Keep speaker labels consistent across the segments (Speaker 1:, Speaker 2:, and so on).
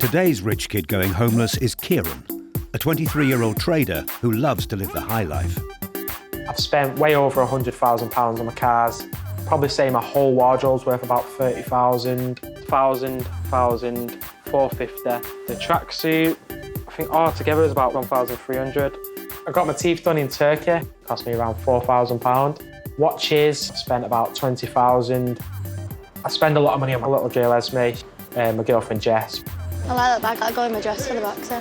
Speaker 1: Today's rich kid going homeless is Kieren, a 23-year-old trader who loves to live the high life.
Speaker 2: I've spent way over £100,000 on my cars. Probably say my whole wardrobe's worth about 30,000, 450. The tracksuit, I think altogether is about 1,300. I got my teeth done in Turkey, cost me around £4,000. Watches, I spent about 20,000. I spend a lot of money on my little girl Esme, my girlfriend Jess.
Speaker 3: I like that bag, I'll go in my dress for the boxer.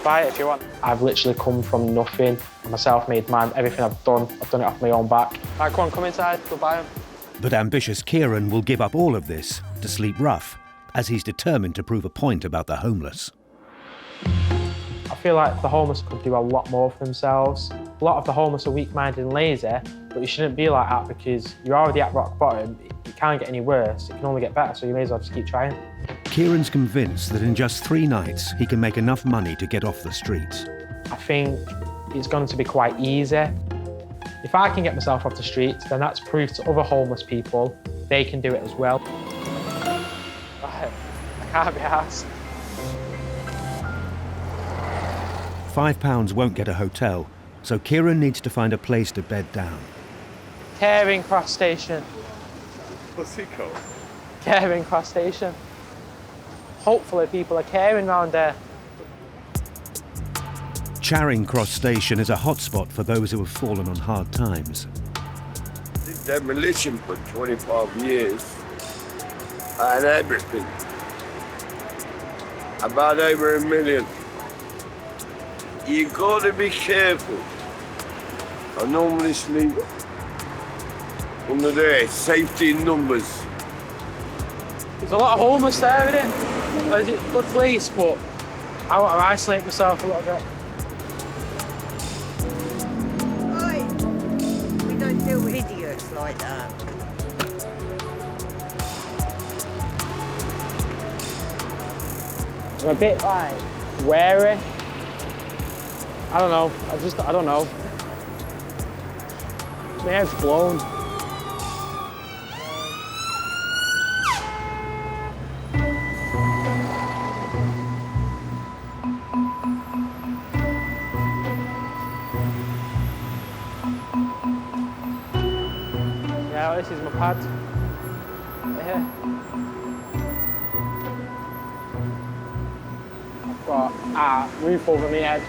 Speaker 2: Buy it if you want. I've literally come from nothing. I'm a self-made man. Everything I've done it off my own back. Right, come on, come inside, we'll buy them.
Speaker 1: But ambitious Kieren will give up all of this to sleep rough, as he's determined to prove a point about the homeless.
Speaker 2: I feel like the homeless could do a lot more for themselves. A lot of the homeless are weak-minded and lazy, but you shouldn't be like that because you're already at rock bottom. It can't get any worse, it can only get better, so you may as well just keep trying.
Speaker 1: Kieren's convinced that in just 3 nights, he can make enough money to get off the streets.
Speaker 2: I think it's going to be quite easy. If I can get myself off the streets, then that's proof to other homeless people they can do it as well. Right, I can't be arsed.
Speaker 1: £5 won't get a hotel, so Kieren needs to find a place to bed down.
Speaker 2: Keiren Cross Station.
Speaker 4: What's it called?
Speaker 2: Keiren Cross Station. Hopefully people are caring around there.
Speaker 1: Charing Cross Station is a hotspot for those who have fallen on hard times.
Speaker 4: Did demolition for 25 years and everything. About over £1 million. You gotta be careful. I normally sleep under there, safety in numbers.
Speaker 2: There's a lot of homeless there, isn't it? It's a good place, but I want to isolate myself a little bit.
Speaker 5: Oi, we don't deal with idiots like that.
Speaker 2: I'm a bit like wary. I don't know. I don't know. My head's blown. Yeah, this is my pad. Yeah. I've got a roof over my head.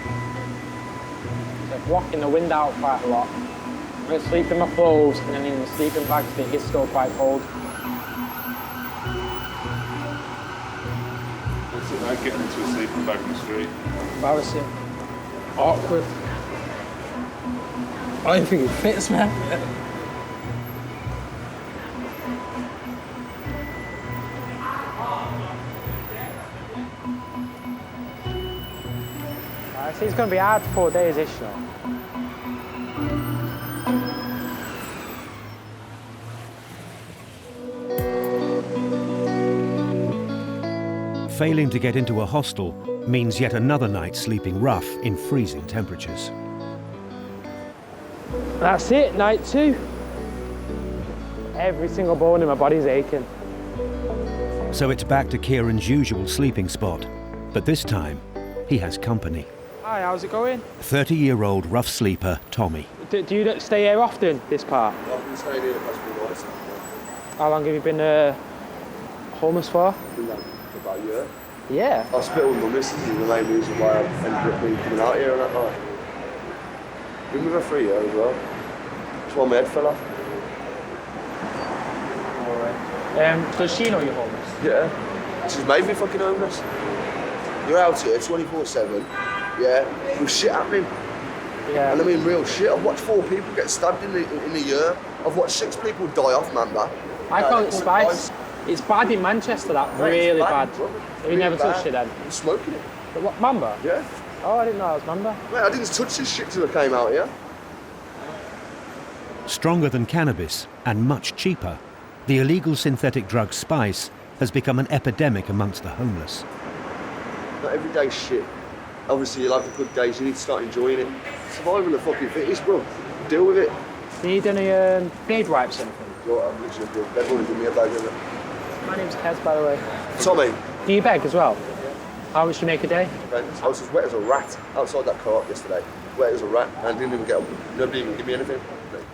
Speaker 2: It's blocking the wind out quite a lot. I'm going to sleep in my clothes and then in the sleeping bag because it gets still quite cold.
Speaker 4: What's it like getting into a sleeping bag in the street?
Speaker 2: Embarrassing. Awkward. I don't think it fits, man. See, it's going to be hard for 4 days, ish, though.
Speaker 1: Failing to get into a hostel means yet another night sleeping rough in freezing temperatures.
Speaker 2: That's it, night 2. Every single bone in my body's aching.
Speaker 1: So it's back to Kieren's usual sleeping spot, but this time he has company.
Speaker 2: Hi, how's it going?
Speaker 1: 30-year-old rough sleeper, Tommy.
Speaker 2: Do you stay here often, this part?
Speaker 4: I've been staying here the past few nights.
Speaker 2: How long have you been homeless for?
Speaker 4: Been there for about a year.
Speaker 2: Yeah.
Speaker 4: I split with my missus is the main reason why I ended up being coming out here and that night. Been with her for a year as well. That's why my head fell off.
Speaker 2: Alright. Does she know you're homeless?
Speaker 4: Yeah. She's made me fucking homeless. You're out here 24/7. Yeah, with shit happening.
Speaker 2: Yeah.
Speaker 4: And I mean real shit. I've watched 4 people get stabbed in a year. I've watched 6 people die off Mamba.
Speaker 2: I call it spice. It's bad in Manchester, that. Really bad. Have you never touched it then?
Speaker 4: I'm smoking it.
Speaker 2: But what, Mamba?
Speaker 4: Yeah.
Speaker 2: Oh, I didn't know it was Mamba.
Speaker 4: Mate, I didn't touch this shit till I came out here.
Speaker 1: Stronger than cannabis and much cheaper, the illegal synthetic drug spice has become an epidemic amongst the homeless.
Speaker 4: Not every day's shit. Obviously, you'll have the good days, you need to start enjoying it. Survival of the fucking fittest, bro. Deal with it.
Speaker 2: Do you need any beard wipes or anything?
Speaker 4: I'm literally good. Everyone give me a bag of it.
Speaker 2: My name's Kez, by the way.
Speaker 4: Tommy.
Speaker 2: Do you beg as well? How much do you make a day?
Speaker 4: Depends. I was as wet as a rat outside that co-op yesterday. Wet as a rat, and I didn't even get up. Nobody even give me anything.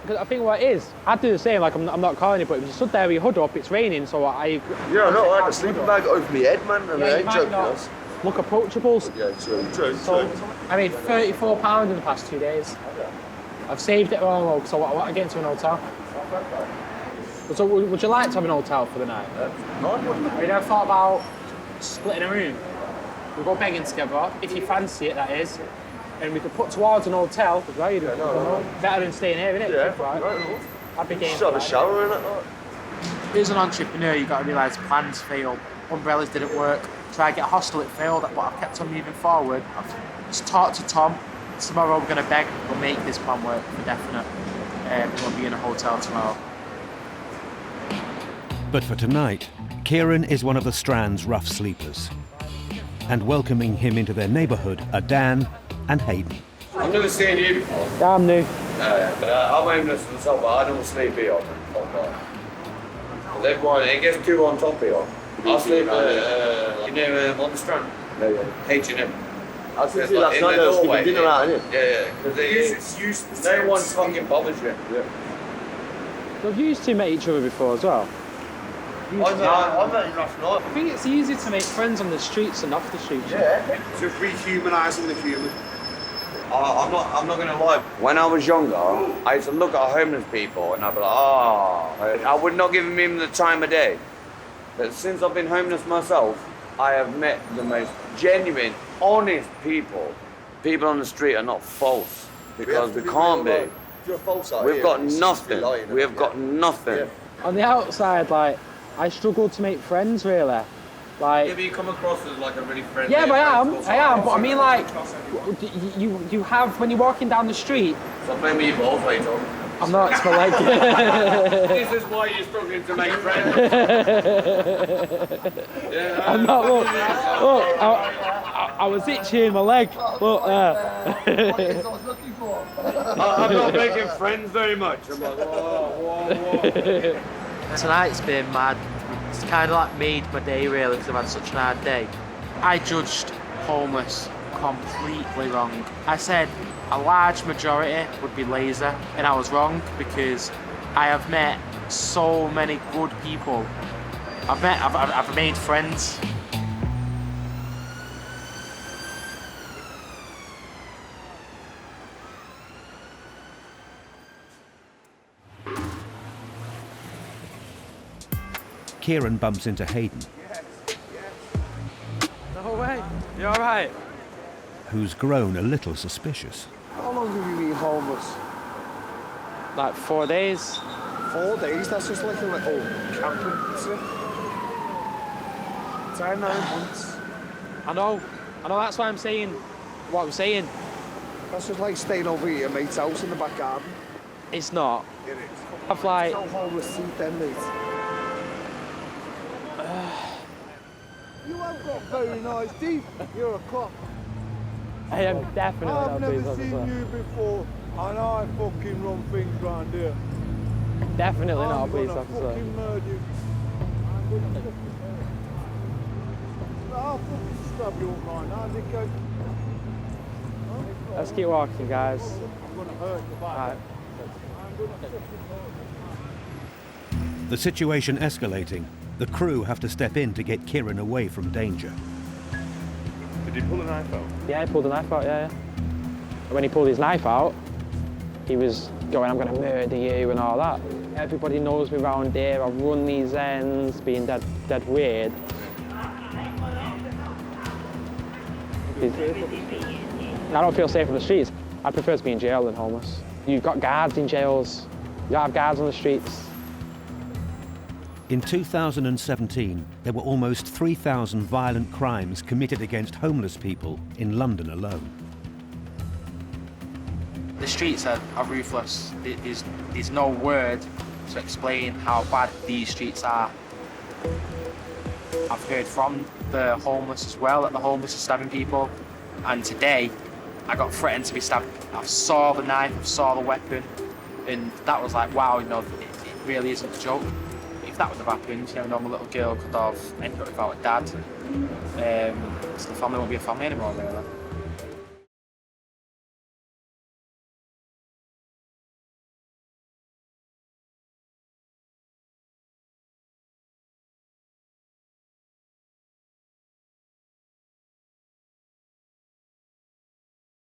Speaker 2: Because I think what it is, I'd do the same, like I'm not calling you, but if you stood there with your hood up, it's raining, so I...
Speaker 4: Yeah, I know, I had a sleeping bag over my head, man, and I ain't joking us.
Speaker 2: Look approachable.
Speaker 4: Yeah, true.
Speaker 2: I made £34 in the past 2 days. I've saved it all, so I want to get into an hotel. So would you like to have an hotel for the night? Have you ever thought about splitting a room? We'll go begging together, if you fancy it, that is. And we could put towards an hotel, because how you do it? Better than staying here, innit?
Speaker 4: Yeah,
Speaker 2: right. I'd be game.
Speaker 4: Just have a shower in it.
Speaker 2: As an entrepreneur, you've got to realise plans fail. Umbrellas didn't work. Try to get a hostel, it failed, but I've kept on moving forward. I've just talked to Tom. Tomorrow we're going to beg. We'll make this plan work for definite. We'll be in a hotel tomorrow.
Speaker 1: But for tonight, Kieren is one of the Strand's rough sleepers. And welcoming him into their neighbourhood are Dan and Hayden.
Speaker 6: I've never seen you before.
Speaker 2: Yeah, I'm new.
Speaker 6: But I'm homeless myself, but I don't sleep here. Everyone, it gets too on top here. I sleep on the strand.
Speaker 4: Yeah.
Speaker 6: H&M.
Speaker 4: I was thinking last night, I was sleeping dinner out, innit?
Speaker 6: Yeah. No one fucking bothers you.
Speaker 4: Yeah.
Speaker 2: We've used to meet each other before as well.
Speaker 4: I met him last night.
Speaker 2: I think it's easy to make friends on the streets and off the streets.
Speaker 4: Yeah.
Speaker 7: To rehumanising the human.
Speaker 6: I'm not gonna lie. When I was younger, I used to look at homeless people and I'd be like, I would not give them the time of day. But since I've been homeless myself, I have met the most genuine, honest people. People on the street are not false because we can't be.
Speaker 4: If you're false out
Speaker 6: We've
Speaker 4: here,
Speaker 6: got
Speaker 4: it's
Speaker 6: nothing.
Speaker 4: lying,
Speaker 6: We have got nothing.
Speaker 4: Yeah.
Speaker 2: On the outside, like, I struggle to make friends, really. Like,
Speaker 6: Have you come across as like a really friendly?
Speaker 2: yeah, but I am. But I mean, like, you have when you're walking down the street.
Speaker 6: Stop playing with your balls later.
Speaker 2: I'm not. It's my leg.
Speaker 6: This is why you're struggling to make friends. Yeah.
Speaker 2: I'm not. Look, I was itching my leg. Look there.
Speaker 6: I'm not making friends very much. I'm like, whoa.
Speaker 2: Tonight's been mad. It's kind of like made my day really because I've had such an hard day. I judged homeless completely wrong. I said a large majority would be lazy, and I was wrong because I have met so many good people. I've made friends.
Speaker 1: Kieren bumps into Hayden,
Speaker 2: No way. You all right?
Speaker 1: who's grown a little suspicious.
Speaker 7: How long have you been homeless?
Speaker 2: Like 4 days.
Speaker 7: 4 days? That's just like a little camping trip. 9 months.
Speaker 2: I know. That's why I'm saying what I'm saying.
Speaker 7: That's just like staying over at your mate's house in the back garden.
Speaker 2: It's not.
Speaker 7: It is.
Speaker 2: I've like.
Speaker 7: No homeless seat then, mate. You have got very nice teeth. You're a cop.
Speaker 2: I am definitely not
Speaker 7: I've
Speaker 2: a
Speaker 7: never
Speaker 2: police
Speaker 7: seen
Speaker 2: officer.
Speaker 7: you before, and I fucking run things round here.
Speaker 2: Definitely not a police
Speaker 7: I'm
Speaker 2: officer.
Speaker 7: gonna fucking murder you. I'll fucking stab you up right now, dickhead.
Speaker 2: Let's keep walking, guys.
Speaker 7: I'm gonna hurt you back.
Speaker 2: Right.
Speaker 1: The situation escalating, the crew have to step in to get Kieren away from danger.
Speaker 8: Did he pull a knife out?
Speaker 2: Yeah, he pulled a knife out, yeah. And when he pulled his knife out, he was going, I'm going to murder you and all that. Everybody knows me around here. I run these ends, being dead weird. I don't feel safe on the streets. I prefer to be in jail than homeless. You've got guards in jails. You don't have guards on the streets.
Speaker 1: In 2017, there were almost 3,000 violent crimes committed against homeless people in London alone.
Speaker 2: The streets are ruthless. There's no word to explain how bad these streets are. I've heard from the homeless as well, that the homeless are stabbing people. And today, I got threatened to be stabbed. I saw the knife, I saw the weapon, and that was like, wow, you know, it really isn't a joke. if that would have happened, you know, a normal little girl could have ended up without a dad. So the family won't be a family anymore, really.